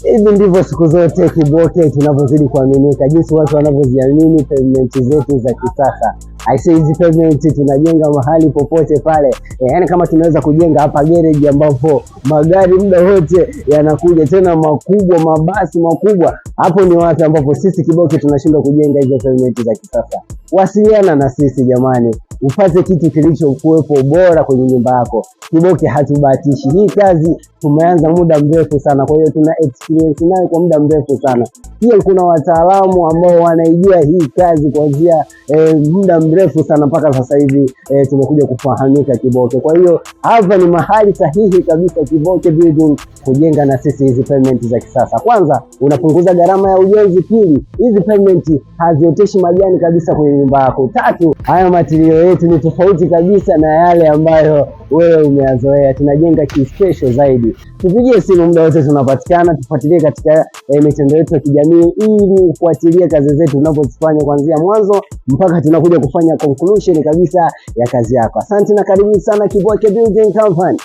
Hivi ndivyo siku zote Kiboke tunavyozidi kuaminika, jinsi watu wanavyoziamini pavement zetu za kisasa. Aisee, hizi pavement tunajenga mahali popote pale. Yaani kama tunaweza kujenga hapa garage ambapo magari muda wote yanakuja, tena makubwa, mabasi makubwa. Hapo ni watu ambapo sisi Kiboke tunashindwa kujenga hizo pavement za kisasa. Wasiliana na sisi jamani, upate kitu kilichokuwepo bora kwenye nyumba yako. Kiboke hatubahatishi. Hii kazi tumeanza muda mrefu sana, kwa hiyo tuna experience nayo kwa muda mrefu sana. Pia kuna wataalamu ambao wanaijua hii kazi kuanzia muda mrefu sana mpaka sasa hivi tumekuja kufahamika Kiboke. Kwa hiyo hapa ni mahali sahihi kabisa Kiboke Building kujenga na sisi hizi pavement za kisasa. Kwanza unapunguza gharama ya ujenzi, pili hizi pavement hazioteshi majani kabisa kwenye nyumba yako, tatu haya material yetu ni tofauti kabisa na yale ambayo wewe umeyazoea. Tunajenga kispecial zaidi. Tupigie simu muda wote tunapatikana, tufuatilie katika mitandao yetu ya kijamii ili ufuatilie kazi zetu tunapozifanya kuanzia mwanzo mpaka tunakuja kufanya conclusion kabisa ya kazi yako. Asante na karibu sana Kiboke Building Company.